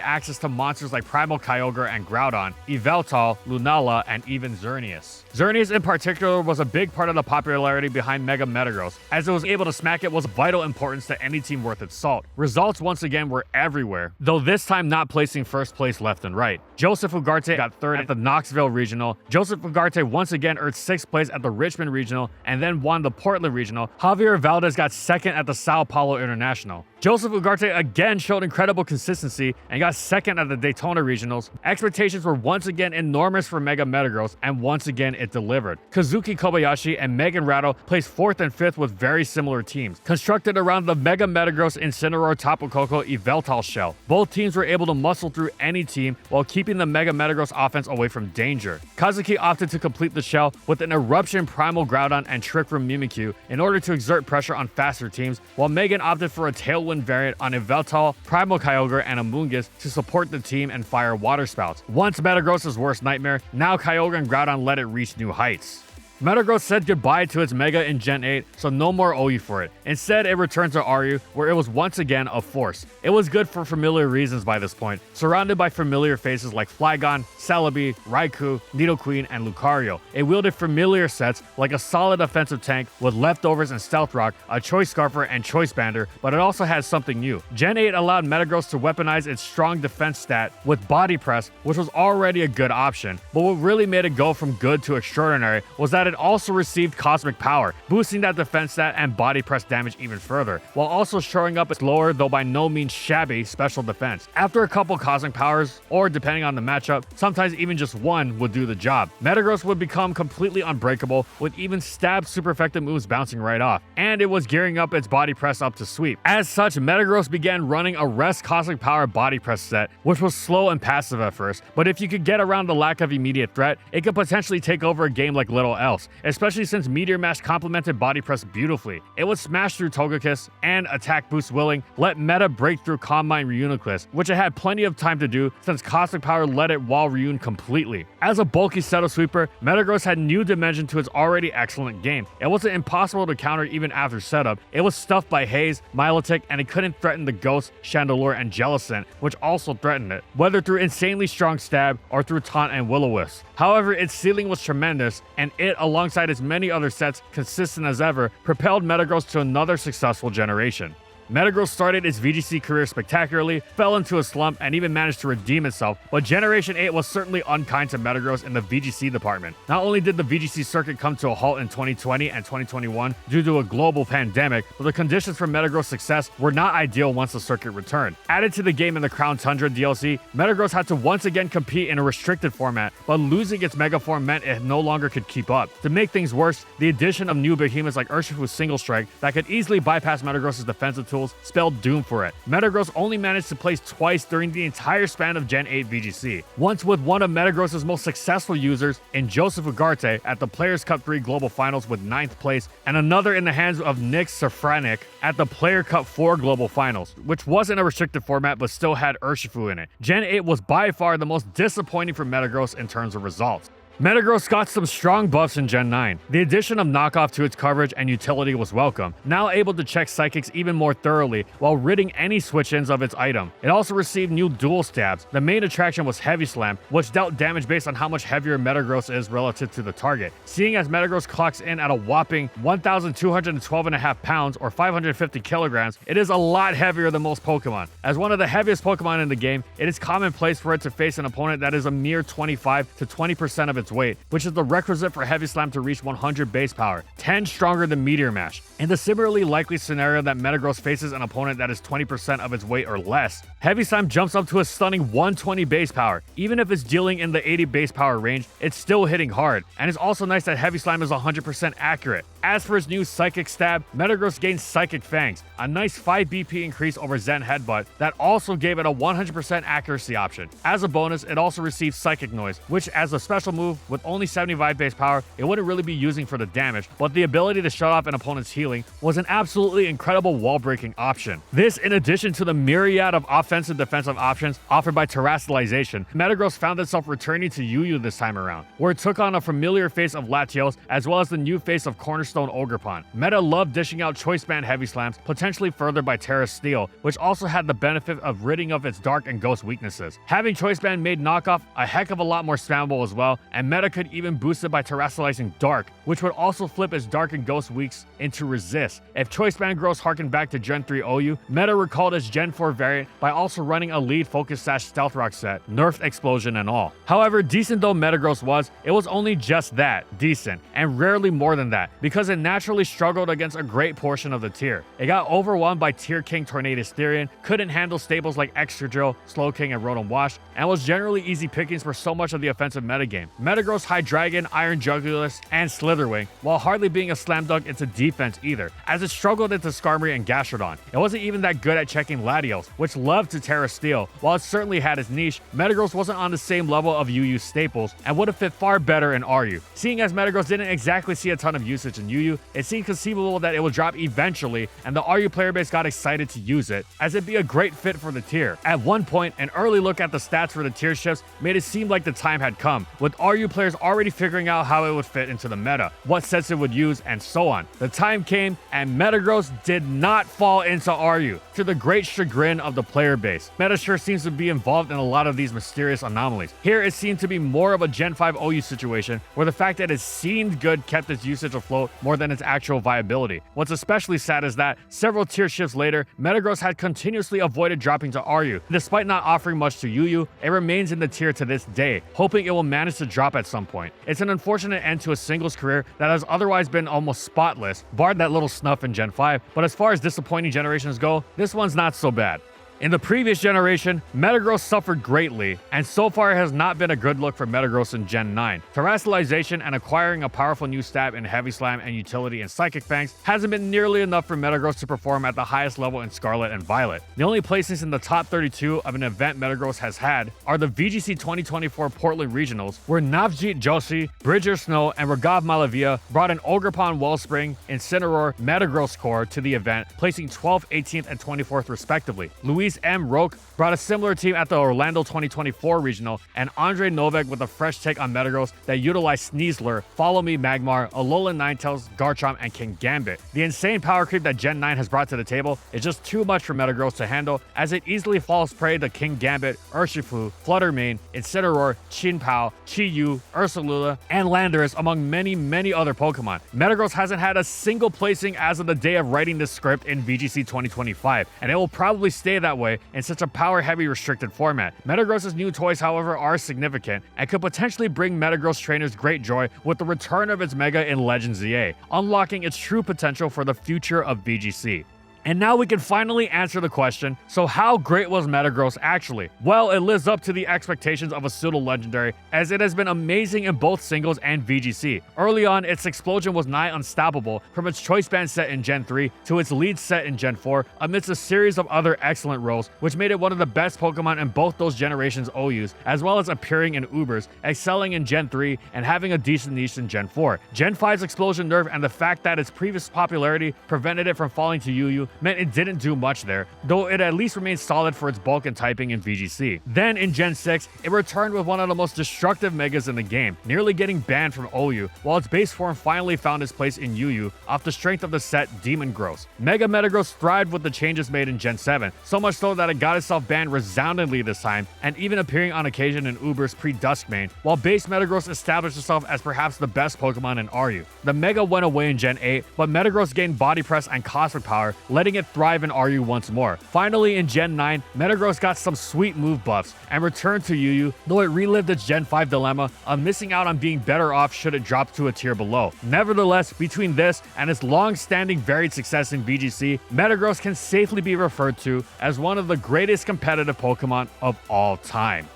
access to monsters like Primal Kyogre and Groudon, Yveltal, Lunala, and even Xerneas. Xerneas in particular was a big part of the popularity behind Mega Metagross, as it was able to smack it was of vital importance to any team worth its salt. Results once again were everywhere, though this time not placing first place left and right. Joseph Ugarte got 3rd at the Knoxville Regional, Joseph Ugarte once again earned 6th place at the Richmond Regional and then won the Portland Regional. Javier Valdez got 2nd at the Sao Paulo International. Joseph Ugarte again showed incredible consistency and got 2nd at the Daytona Regionals. Expectations were once again enormous for Mega Metagross, and once again it delivered. Kazuki Kobayashi and Megan Rattle placed 4th and 5th with very similar teams, constructed around the Mega Metagross Incineroar Tapu Koko Yveltal shell. Both teams were able to muscle through any team while keeping the Mega Metagross offense away from danger. Kazuki opted to complete the shell with an Eruption Primal Groudon and Trick Room Mimikyu in order to exert pressure on faster teams, while Megan opted for a Tailwind variant on Yveltal, Primal Kyogre, and Amoonguss to support the team and fire water spouts. Once Metagross's worst nightmare, now Kyogre and Groudon let it reach new heights. Metagross said goodbye to its Mega in Gen 8, so no more OU for it. Instead, it returned to RU, where it was once again a force. It was good for familiar reasons by this point, surrounded by familiar faces like Flygon, Celebi, Raikou, Nidoqueen, and Lucario. It wielded familiar sets like a solid offensive tank with leftovers and Stealth Rock, a Choice Scarfer, and Choice Bander, but it also had something new. Gen 8 allowed Metagross to weaponize its strong defense stat with Body Press, which was already a good option, but what really made it go from good to extraordinary was that it also received Cosmic Power, boosting that defense stat and Body Press damage even further, while also showing up its lower, though by no means shabby, special defense. After a couple Cosmic Powers, or depending on the matchup, sometimes even just one would do the job. Metagross would become completely unbreakable, with even stab super effective moves bouncing right off, and it was gearing up its Body Press up to sweep. As such, Metagross began running a Rest Cosmic Power Body Press set, which was slow and passive at first, but if you could get around the lack of immediate threat, it could potentially take over a game like Little L. else, especially since Meteor Mash complemented Body Press beautifully. It would smash through Togekiss and Attack Boost Willing, let Meta break through Calm Mind Reuniclus, which it had plenty of time to do since Cosmic Power let it wall Reun completely. As a bulky Settle Sweeper, Metagross had new dimension to its already excellent game. It wasn't impossible to counter even after setup. It was stuffed by Haze, Milotic, and it couldn't threaten the Ghost, Chandelure, and Jellicent, which also threatened it, whether through insanely strong stab or through Taunt and Will-O-Wisp. However, its ceiling was tremendous, and it, alongside its many other sets, consistent as ever, propelled Metagross to another successful generation. Metagross started its VGC career spectacularly, fell into a slump, and even managed to redeem itself, but Generation 8 was certainly unkind to Metagross in the VGC department. Not only did the VGC circuit come to a halt in 2020 and 2021 due to a global pandemic, but the conditions for Metagross' success were not ideal once the circuit returned. Added to the game in the Crown Tundra DLC, Metagross had to once again compete in a restricted format, but losing its Mega Form meant it no longer could keep up. To make things worse, the addition of new behemoths like Urshifu's Single Strike that could easily bypass Metagross' defensive tools spelled doom for it. Metagross only managed to place twice during the entire span of Gen 8 VGC. Once with one of Metagross' most successful users in Joseph Ugarte at the Players Cup 3 Global Finals with 9th place, and another in the hands of Nick Safranik at the Player Cup 4 Global Finals, which wasn't a restricted format but still had Urshifu in it. Gen 8 was by far the most disappointing for Metagross in terms of results. Metagross got some strong buffs in Gen 9. The addition of Knockoff to its coverage and utility was welcome, now able to check Psychics even more thoroughly while ridding any switch-ins of its item. It also received new dual stabs. The main attraction was Heavy Slam, which dealt damage based on how much heavier Metagross is relative to the target. Seeing as Metagross clocks in at a whopping 1,212.5 pounds or 550 kilograms, it is a lot heavier than most Pokemon. As one of the heaviest Pokemon in the game, it is commonplace for it to face an opponent that is a mere 25 to 20% of its weight, which is the requisite for Heavy Slam to reach 100 base power, 10 stronger than Meteor Mash. In the similarly likely scenario that Metagross faces an opponent that is 20% of its weight or less, Heavy Slam jumps up to a stunning 120 base power. Even if it's dealing in the 80 base power range, it's still hitting hard, and it's also nice that Heavy Slam is 100% accurate. As for its new Psychic Stab, Metagross gains Psychic Fangs, a nice 5 BP increase over Zen Headbutt that also gave it a 100% accuracy option. As a bonus, it also receives Psychic Noise, which as a special move with only 75 base power, it wouldn't really be using for the damage, but the ability to shut off an opponent's healing was an absolutely incredible wall-breaking option. This, in addition to the myriad of offensive-defensive options offered by Terastallization, Metagross found itself returning to UU this time around, where it took on a familiar face of Latios as well as the new face of Cornerstone Ogerpon. Meta loved dishing out Choice Band Heavy Slams, potentially furthered by Terra Steel, which also had the benefit of ridding of its Dark and Ghost weaknesses. Having Choice Band made Knockoff a heck of a lot more spammable as well, and Meta could even boost it by Terastallizing Dark, which would also flip its Dark and Ghost weaks into Resist. If Choice Band Gross harkened back to Gen 3 OU, Meta recalled its Gen 4 variant by also running a lead Focus Sash Stealth Rock set, nerfed Explosion and all. However, decent though Metagross was, it was only just that, decent, and rarely more than that, because it naturally struggled against a great portion of the tier. It got overwhelmed by Tier King Tornadus Therian, couldn't handle staples like Extra Drill, Slowking, and Rotom Wash, and was generally easy pickings for so much of the offensive metagame. Metagross Hydreigon, Iron Jugulis, and Slitherwing, while hardly being a slam dunk into defense either, as it struggled into Skarmory and Gastrodon. It wasn't even that good at checking Latios, which loved to Terra Steel. While it certainly had its niche, Metagross wasn't on the same level of UU staples and would have fit far better in RU. Seeing as Metagross didn't exactly see a ton of usage in UU, it seemed conceivable that it would drop eventually, and the RU player base got excited to use it, as it'd be a great fit for the tier. At one point, an early look at the stats for the tier shifts made it seem like the time had come, with RU players already figuring out how it would fit into the meta, what sets it would use, and so on. The time came, and Metagross did not fall into RU, to the great chagrin of the player base. Meta sure seems to be involved in a lot of these mysterious anomalies. Here, it seemed to be more of a Gen 5 OU situation, where the fact that it seemed good kept its usage afloat more than its actual viability. What's especially sad is that several tier shifts later, Metagross had continuously avoided dropping to RU. Despite not offering much to UU, it remains in the tier to this day, hoping it will manage to drop at some point. It's an unfortunate end to a singles career that has otherwise been almost spotless, barred that little snuff in Gen 5, but as far as disappointing generations go, this one's not so bad. In the previous generation, Metagross suffered greatly, and so far it has not been a good look for Metagross in Gen 9. Terrestrialization and acquiring a powerful new stab in Heavy Slam and utility in Psychic Fangs hasn't been nearly enough for Metagross to perform at the highest level in Scarlet and Violet. The only placings in the top 32 of an event Metagross has had are the VGC 2024 Portland Regionals, where Navjeet Joshi, Bridger Snow, and Ragav Malavia brought an Ogrepon Wellspring, Incineroar, Metagross core to the event, placing 12th, 18th, and 24th respectively. Luis M. Roque brought a similar team at the Orlando 2024 Regional, and Andre Novak with a fresh take on Metagross that utilized Sneasler, Follow Me Magmar, Alolan Ninetales, Garchomp, and King Gambit. The insane power creep that Gen 9 has brought to the table is just too much for Metagross to handle, as it easily falls prey to King Gambit, Urshifu, Fluttermane, Incineroar, Chinpao, Chi-Yu, Ursalula, and Landorus, among many other Pokemon. Metagross hasn't had a single placing as of the day of writing this script in VGC 2025, and it will probably stay that way in such a power-heavy restricted format. Metagross's new toys, however, are significant and could potentially bring Metagross trainers great joy with the return of its Mega in Legends ZA, unlocking its true potential for the future of VGC. And now we can finally answer the question, so how great was Metagross actually? Well, it lives up to the expectations of a pseudo-legendary, as it has been amazing in both singles and VGC. Early on, its explosion was nigh unstoppable, from its Choice Band set in Gen 3 to its lead set in Gen 4, amidst a series of other excellent roles, which made it one of the best Pokemon in both those generations' OUs, as well as appearing in Ubers, excelling in Gen 3, and having a decent niche in Gen 4. Gen 5's Explosion Nerve and the fact that its previous popularity prevented it from falling to UU meant it didn't do much there, though it at least remained solid for its bulk and typing in VGC. Then in Gen 6, it returned with one of the most destructive Megas in the game, nearly getting banned from OU, while its base form finally found its place in UU off the strength of the set Demon Gross. Mega Metagross thrived with the changes made in Gen 7, so much so that it got itself banned resoundingly this time, and even appearing on occasion in Uber's pre-Duskmane, while base Metagross established itself as perhaps the best Pokemon in RU. The Mega went away in Gen 8, but Metagross gained Body Press and Cosmic Power, letting it thrive in RU once more. Finally, in Gen 9, Metagross got some sweet move buffs and returned to UU, though it relived its Gen 5 dilemma of missing out on being better off should it drop to a tier below. Nevertheless, between this and its long-standing varied success in VGC, Metagross can safely be referred to as one of the greatest competitive Pokemon of all time.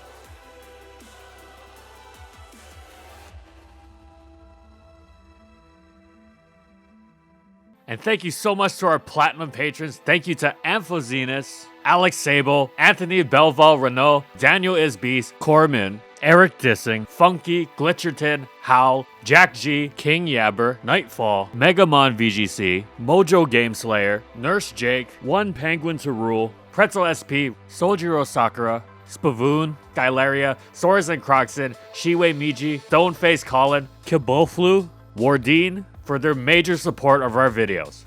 And thank you so much to our Platinum patrons. Thank you to Amphozenus, Alex Sable, Anthony Belval Renault, Daniel Isbeast, Corman, Eric Dissing, Funky, Glitcherton, Howl, Jack G, King Yabber, Nightfall, Megamon VGC, Mojo Gameslayer, Nurse Jake, One Penguin to Rule, Pretzel SP, Soljiro Sakura, Spavoon, Skylaria, Soras and Croxon, Shiwei Miji, Stoneface Colin, Kiboflu, Wardine, for their major support of our videos.